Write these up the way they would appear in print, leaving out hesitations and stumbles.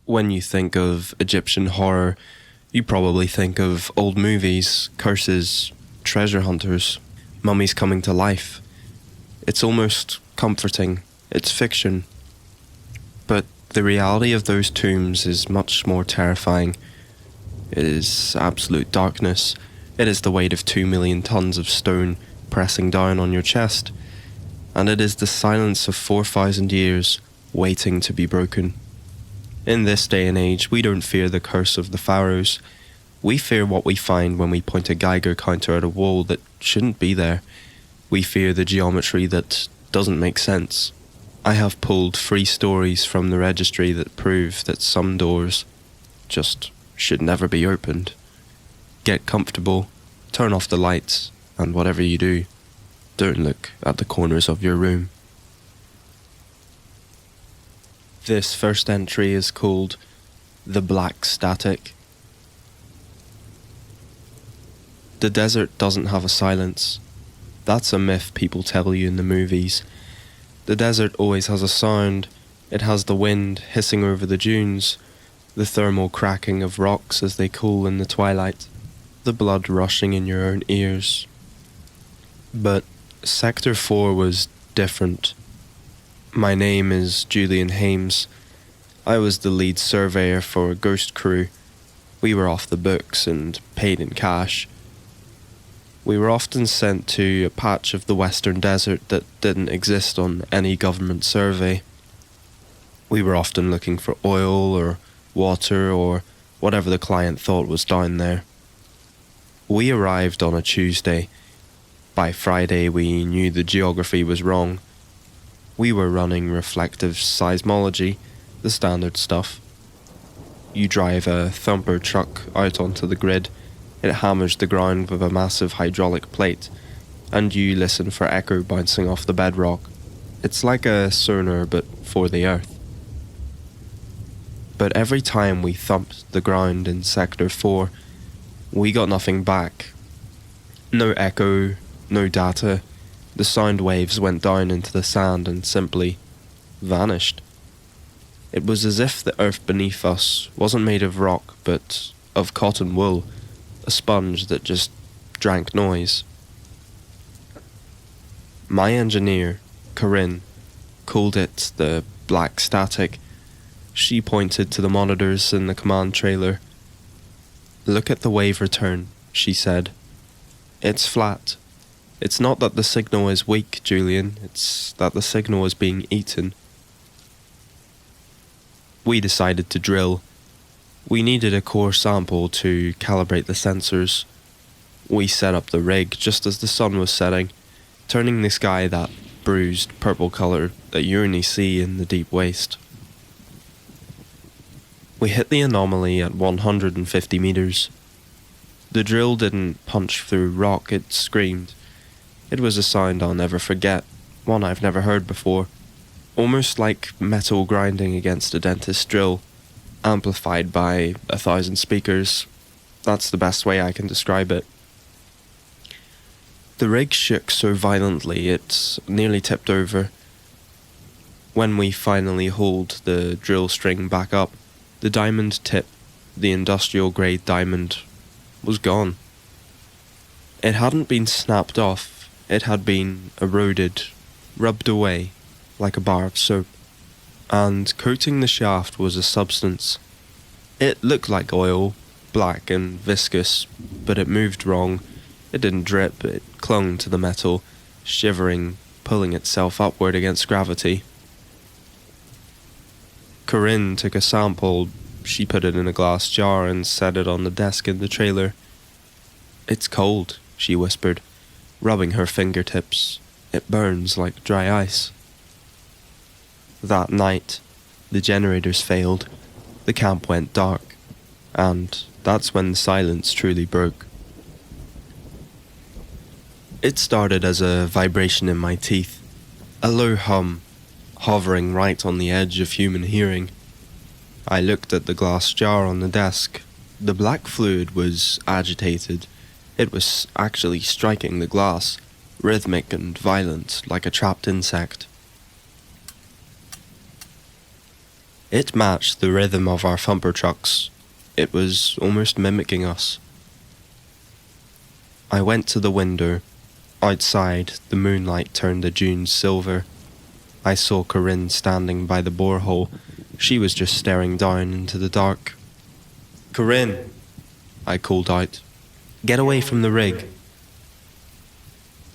When you think of Egyptian horror, you probably think of old movies, curses, treasure hunters, mummies coming to life. It's almost comforting. It's fiction. But the reality of those tombs is much more terrifying. It is absolute darkness. It is the weight of 2 million tons of stone pressing down on your chest. And it is the silence of 4,000 years waiting to be broken. In this day and age, we don't fear the curse of the pharaohs. We fear what we find when we point a Geiger counter at a wall that shouldn't be there. We fear the geometry that doesn't make sense. I have pulled 3 stories from the registry that prove that some doors just should never be opened. Get comfortable, turn off the lights, and whatever you do, don't look at the corners of your room. This first entry is called The Black Static. The desert doesn't have a silence. That's a myth people tell you in the movies. The desert always has a sound. It has the wind hissing over the dunes, the thermal cracking of rocks as they cool in the twilight, the blood rushing in your own ears. But Sector 4 was different. My name is Julian Hames. I was the lead surveyor for a ghost crew. We were off the books and paid in cash. We were often sent to a patch of the western desert that didn't exist on any government survey. We were often looking for oil or water or whatever the client thought was down there. We arrived on a Tuesday. By Friday we knew the geography was wrong. We were running reflective seismology, the standard stuff. You drive a thumper truck out onto the grid. It hammers the ground with a massive hydraulic plate, and you listen for echo bouncing off the bedrock. It's like a sonar, but for the earth. But every time we thumped the ground in Sector 4, we got nothing back. No echo, no data. The sound waves went down into the sand and simply vanished. It was as if the earth beneath us wasn't made of rock, but of cotton wool, a sponge that just drank noise. My engineer, Corinne, called it the Black Static. She pointed to the monitors in the command trailer. "Look at the wave return," she said. "It's flat. It's not that the signal is weak, Julian. It's that the signal is being eaten." We decided to drill. We needed a core sample to calibrate the sensors. We set up the rig just as the sun was setting, turning the sky that bruised purple colour that you only see in the deep waste. We hit the anomaly at 150 metres. The drill didn't punch through rock, it screamed. It was a sound I'll never forget, one I've never heard before. Almost like metal grinding against a dentist's drill, amplified by 1,000 speakers. That's the best way I can describe it. The rig shook so violently it nearly tipped over. When we finally hauled the drill string back up, the diamond tip, the industrial grade diamond, was gone. It hadn't been snapped off, it had been eroded, rubbed away, like a bar of soap. And coating the shaft was a substance. It looked like oil, black and viscous, but it moved wrong. It didn't drip, it clung to the metal, shivering, pulling itself upward against gravity. Corinne took a sample. She put it in a glass jar and set it on the desk in the trailer. "It's cold," she whispered, rubbing her fingertips. "It burns like dry ice." That night, the generators failed, the camp went dark, and that's when the silence truly broke. It started as a vibration in my teeth, a low hum, hovering right on the edge of human hearing. I looked at the glass jar on the desk. The black fluid was agitated. It was actually striking the glass, rhythmic and violent, like a trapped insect. It matched the rhythm of our thumper trucks. It was almost mimicking us. I went to the window. Outside, the moonlight turned the dunes silver. I saw Corinne standing by the borehole. She was just staring down into the dark. "Corinne," I called out. "Get away from the rig."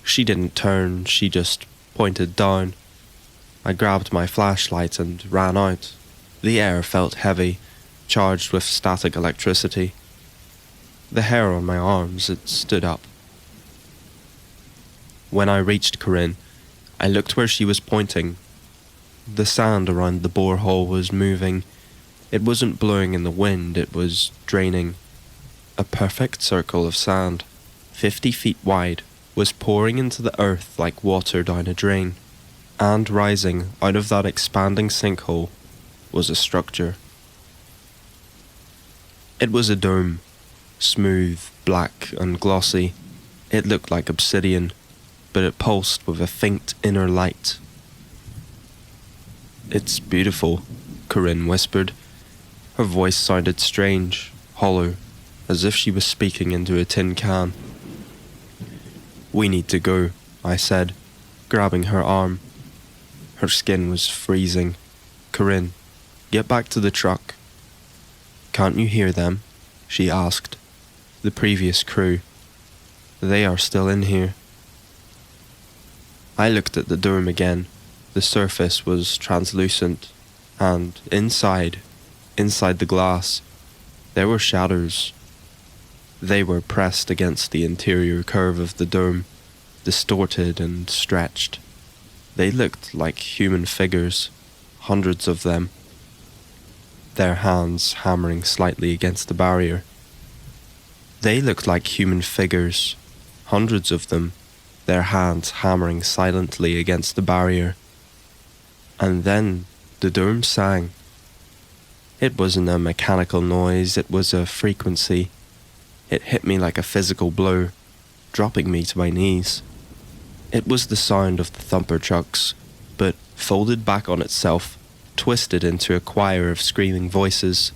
She didn't turn, she just pointed down. I grabbed my flashlight and ran out. The air felt heavy, charged with static electricity. The hair on my arms, it stood up. When I reached Corinne, I looked where she was pointing. The sand around the borehole was moving. It wasn't blowing in the wind, it was draining. A perfect circle of sand, 50 feet wide, was pouring into the earth like water down a drain. And rising out of that expanding sinkhole was a structure. It was a dome, smooth, black and glossy. It looked like obsidian, but it pulsed with a faint inner light. "It's beautiful," Corinne whispered. Her voice sounded strange, hollow, as if she was speaking into a tin can. "We need to go," I said, grabbing her arm. Her skin was freezing. "Corinne, get back to the truck." "Can't you hear them?" she asked. "The previous crew. They are still in here." I looked at the dome again. The surface was translucent, and inside the glass, there were shadows. They were pressed against the interior curve of the dome, distorted and stretched. They looked like human figures, hundreds of them, their hands hammering slightly against the barrier. They looked like human figures, hundreds of them, their hands hammering silently against the barrier. And then the dome sang. It wasn't a mechanical noise, it was a frequency. It hit me like a physical blow, dropping me to my knees. It was the sound of the thumper trucks, but folded back on itself, twisted into a choir of screaming voices.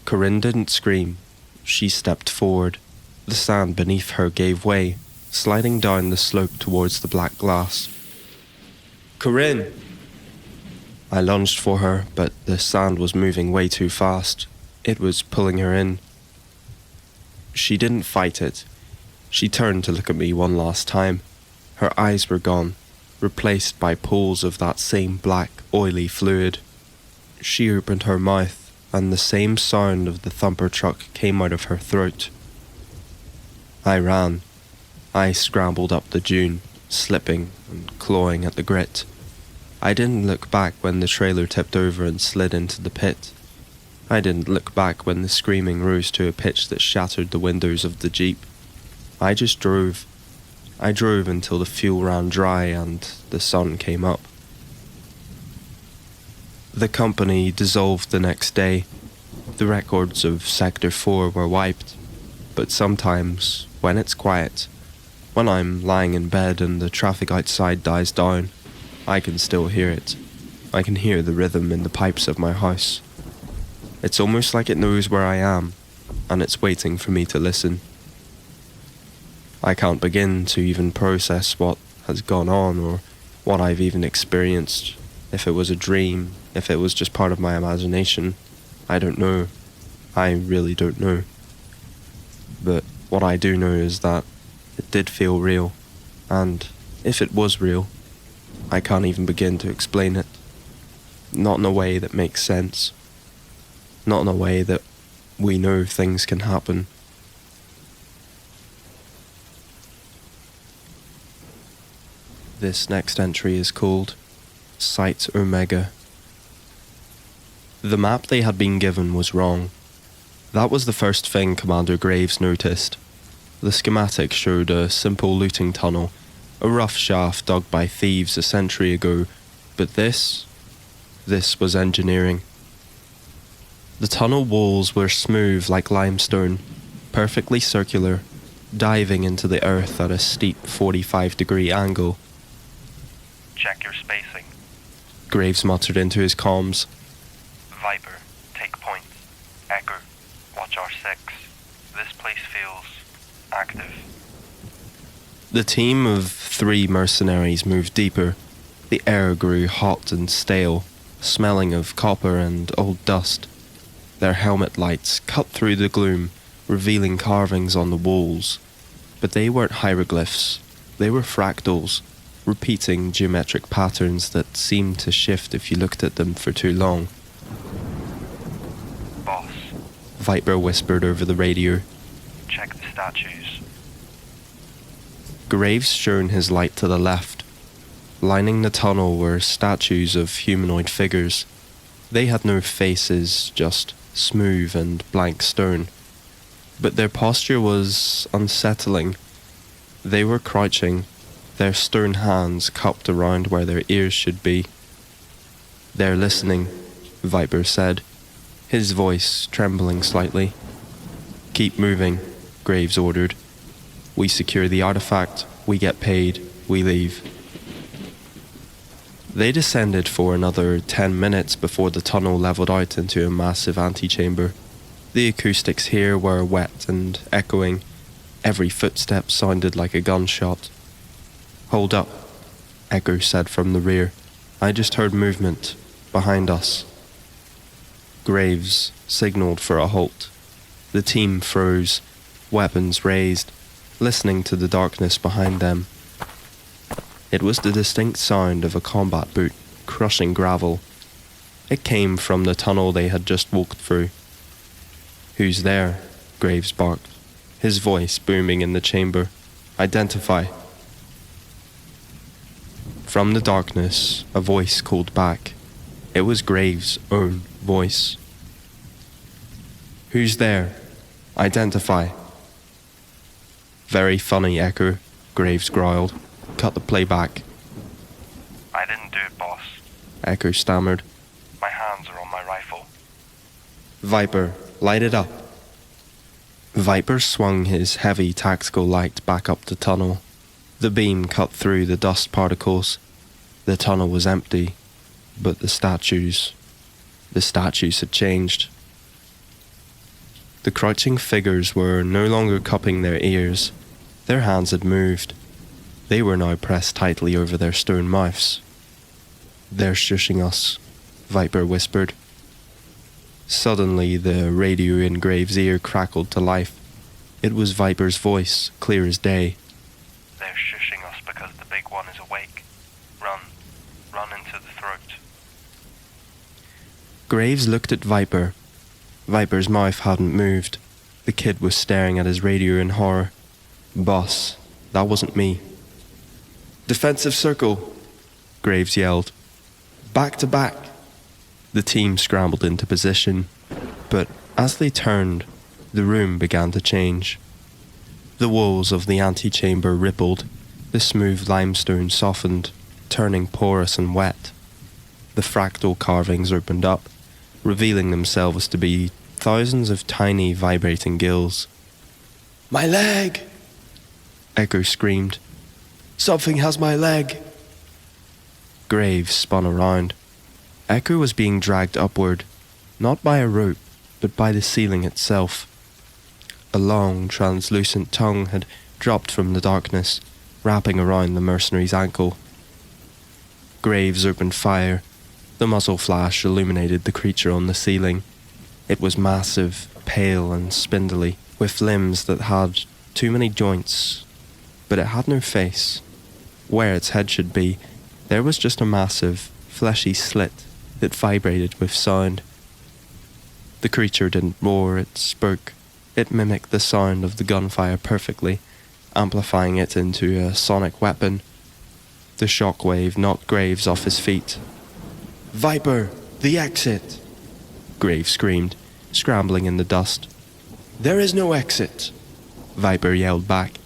Corinne didn't scream. She stepped forward. The sand beneath her gave way, sliding down the slope towards the black glass. "Corinne!" I lunged for her, but the sand was moving way too fast. It was pulling her in. She didn't fight it. She turned to look at me one last time. Her eyes were gone, replaced by pools of that same black, oily fluid. She opened her mouth, and the same sound of the thumper truck came out of her throat. I ran. I scrambled up the dune, slipping and clawing at the grit. I didn't look back when the trailer tipped over and slid into the pit. I didn't look back when the screaming rose to a pitch that shattered the windows of the Jeep. I just drove. I drove until the fuel ran dry and the sun came up. The company dissolved the next day. The records of Sector 4 were wiped. But sometimes, when it's quiet, when I'm lying in bed and the traffic outside dies down, I can still hear it. I can hear the rhythm in the pipes of my house. It's almost like it knows where I am, and it's waiting for me to listen. I can't begin to even process what has gone on or what I've even experienced. If it was a dream, if it was just part of my imagination, I don't know. I really don't know. But what I do know is that it did feel real, and if it was real, I can't even begin to explain it. Not in a way that makes sense. Not in a way that we know things can happen. This next entry is called Site Omega. The map they had been given was wrong. That was the first thing Commander Graves noticed. The schematic showed a simple looting tunnel, a rough shaft dug by thieves a century ago, but this was engineering. The tunnel walls were smooth like limestone, perfectly circular, diving into the earth at a steep 45-degree angle. Check your spacing. Graves muttered into his comms. Viper, take point. Echo, watch R6. This place feels active. The team of 3 mercenaries moved deeper. The air grew hot and stale, smelling of copper and old dust. Their helmet lights cut through the gloom, revealing carvings on the walls. But they weren't hieroglyphs. They were fractals, repeating geometric patterns that seemed to shift if you looked at them for too long. Boss, Viper whispered over the radio. check the statues. Graves shone his light to the left. Lining the tunnel were statues of humanoid figures. They had no faces, just smooth and blank stone. But their posture was unsettling. They were crouching, their stone hands cupped around where their ears should be. "They're listening," Viper said, his voice trembling slightly. "Keep moving," Graves ordered. "We secure the artifact, we get paid, we leave." They descended for another 10 minutes before the tunnel leveled out into a massive antechamber. The acoustics here were wet and echoing. Every footstep sounded like a gunshot. "Hold up," Echo said from the rear. "I just heard movement. Behind us." Graves signaled for a halt. The team froze, weapons raised, listening to the darkness behind them. It was the distinct sound of a combat boot crushing gravel. It came from the tunnel they had just walked through. "Who's there?" Graves barked, his voice booming in the chamber. "Identify." From the darkness, a voice called back. It was Graves' own voice. "Who's there? Identify." "Very funny, Echo," Graves growled. "Cut the playback." I didn't do it, boss. Echo stammered. My hands are on my rifle. "Viper, light it up." Viper swung his heavy tactical light back up the tunnel. The beam cut through the dust particles. The tunnel was empty, but the statues had changed. The crouching figures were no longer cupping their ears. Their hands had moved. They were now pressed tightly over their stone mouths. "They're shushing us," Viper whispered. Suddenly, the radio in Graves' ear crackled to life. It was Viper's voice, clear as day. They're shushing us because the big one is awake. Run. Run into the throat. Graves looked at Viper. Viper's mouth hadn't moved. The kid was staring at his radio in horror. "Boss, that wasn't me." "Defensive circle," Graves yelled. "Back to back." The team scrambled into position, but as they turned, the room began to change. The walls of the antechamber rippled, the smooth limestone softened, turning porous and wet. The fractal carvings opened up, revealing themselves to be thousands of tiny vibrating gills. "My leg!" Echo screamed. "Something has my leg!" Graves spun around. Echo was being dragged upward, not by a rope, but by the ceiling itself. A long, translucent tongue had dropped from the darkness, wrapping around the mercenary's ankle. Graves opened fire. The muzzle flash illuminated the creature on the ceiling. It was massive, pale and spindly, with limbs that had too many joints, but it had no face. Where its head should be, there was just a massive, fleshy slit that vibrated with sound. The creature didn't roar, it spoke. It mimicked the sound of the gunfire perfectly, amplifying it into a sonic weapon. The shockwave knocked Graves off his feet. "Viper, the exit!" Graves screamed, scrambling in the dust. "There is no exit!" Viper yelled back.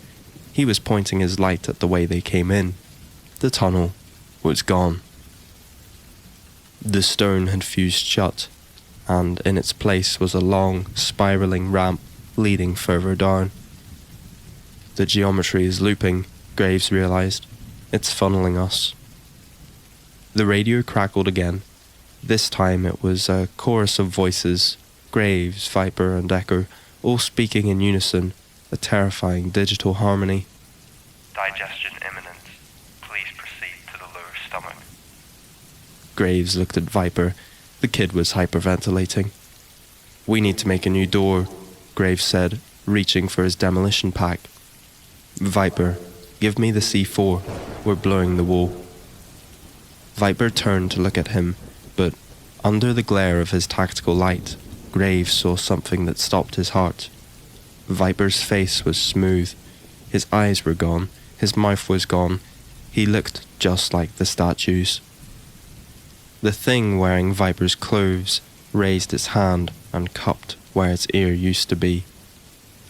He was pointing his light at the way they came in. The tunnel was gone. The stone had fused shut, and in its place was a long, spiraling ramp leading further down. The geometry is looping, Graves realized. It's funneling us. The radio crackled again. This time it was a chorus of voices, Graves, Viper, and Echo, all speaking in unison, a terrifying digital harmony. Digestion imminent. Please proceed to the lower stomach. Graves looked at Viper. The kid was hyperventilating. We need to make a new door, Graves said, reaching for his demolition pack. Viper, give me the C4. We're blowing the wall. Viper turned to look at him, but under the glare of his tactical light, Graves saw something that stopped his heart. Viper's face was smooth. His eyes were gone. His mouth was gone. He looked just like the statues. The thing wearing Viper's clothes raised its hand and cupped where its ear used to be.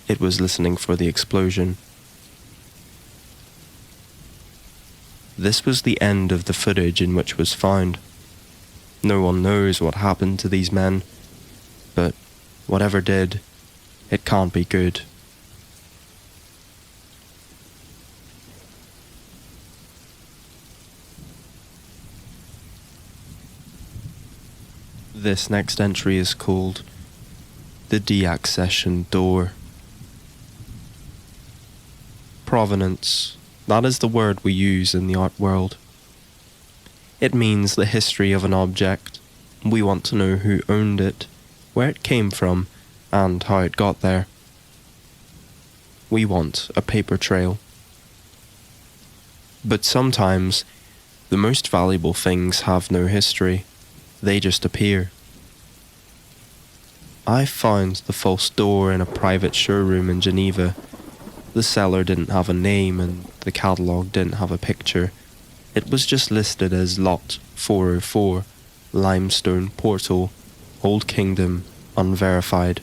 It was listening for the explosion. This was the end of the footage in which was found. No one knows what happened to these men, but whatever did, it can't be good. This next entry is called The Deaccessioned Door. Provenance. That is the word we use in the art world. It means the history of an object. We want to know who owned it, where it came from, and how it got there. We want a paper trail. But sometimes, the most valuable things have no history. They just appear. I found the false door in a private showroom in Geneva. The seller didn't have a name and the catalogue didn't have a picture. It was just listed as Lot 404, Limestone Portal, Old Kingdom, unverified.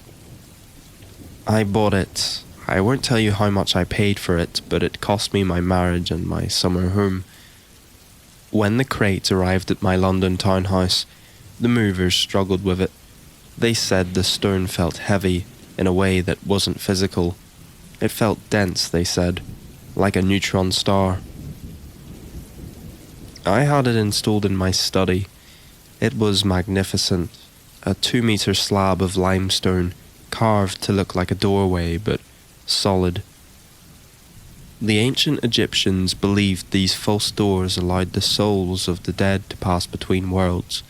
I bought it. I won't tell you how much I paid for it, but it cost me my marriage and my summer home. When the crate arrived at my London townhouse, the movers struggled with it. They said the stone felt heavy in a way that wasn't physical. It felt dense, they said, like a neutron star. I had it installed in my study. It was magnificent. A 2-meter slab of limestone, carved to look like a doorway, but solid. The ancient Egyptians believed these false doors allowed the souls of the dead to pass between worlds.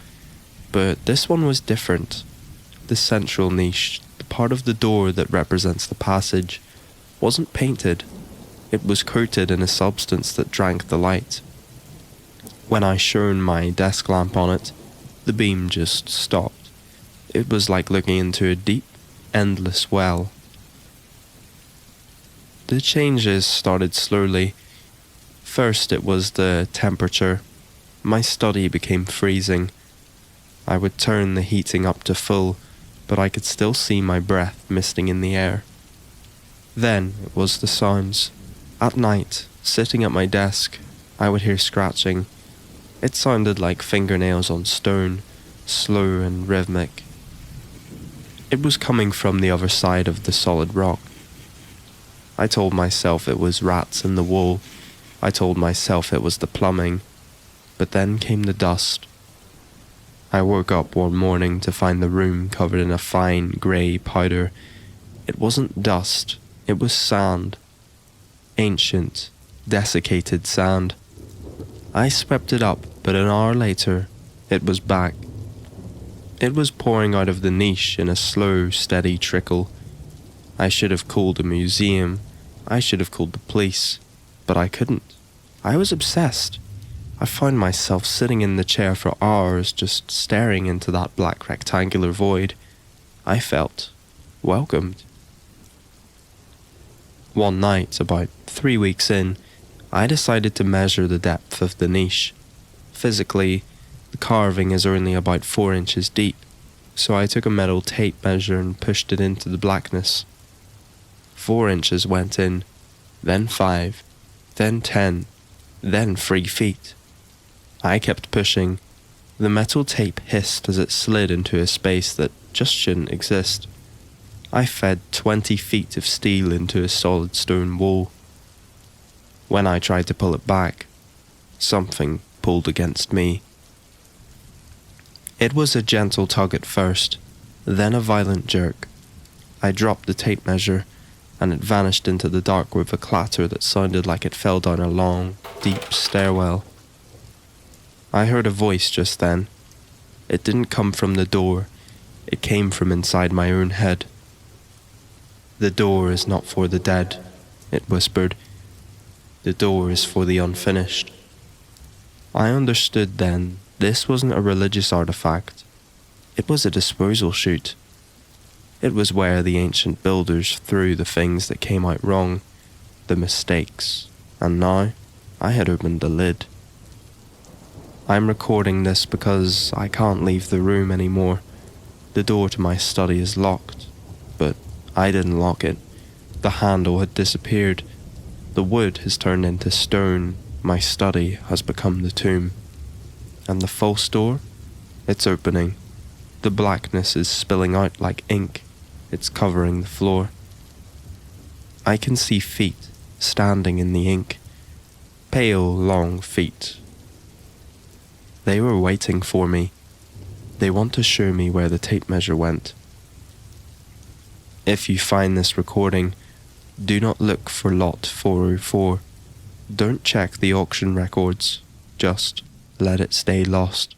But this one was different. The central niche, the part of the door that represents the passage, wasn't painted. It was coated in a substance that drank the light. When I shone my desk lamp on it, the beam just stopped. It was like looking into a deep, endless well. The changes started slowly. First it was the temperature. My study became freezing. I would turn the heating up to full, but I could still see my breath misting in the air. Then it was the sounds. At night, sitting at my desk, I would hear scratching. It sounded like fingernails on stone, slow and rhythmic. It was coming from the other side of the solid rock. I told myself it was rats in the wall. I told myself it was the plumbing. But then came the dust. I woke up one morning to find the room covered in a fine grey powder. It wasn't dust, it was sand. Ancient, desiccated sand. I swept it up, but an hour later, it was back. It was pouring out of the niche in a slow, steady trickle. I should have called a museum. I should have called the police. But I couldn't. I was obsessed. I found myself sitting in the chair for hours just staring into that black rectangular void. I felt welcomed. One night, about 3 weeks in, I decided to measure the depth of the niche. Physically, the carving is only about 4 inches deep, so I took a metal tape measure and pushed it into the blackness. 4 inches went in, then 5, then 10, then 3 feet. I kept pushing. The metal tape hissed as it slid into a space that just shouldn't exist. I fed 20 feet of steel into a solid stone wall. When I tried to pull it back, something pulled against me. It was a gentle tug at first, then a violent jerk. I dropped the tape measure, and it vanished into the dark with a clatter that sounded like it fell down a long, deep stairwell. I heard a voice just then. It didn't come from the door, it came from inside my own head. "The door is not for the dead," it whispered. "The door is for the unfinished." I understood then this wasn't a religious artifact. It was a disposal chute. It was where the ancient builders threw the things that came out wrong, the mistakes, and now I had opened the lid. I'm recording this because I can't leave the room anymore. The door to my study is locked, but I didn't lock it. The handle had disappeared. The wood has turned into stone. My study has become the tomb. And the false door? It's opening. The blackness is spilling out like ink. It's covering the floor. I can see feet standing in the ink. Pale, long feet. They were waiting for me. They want to show me where the tape measure went. If you find this recording, do not look for lot 404. Don't check the auction records. Just let it stay lost.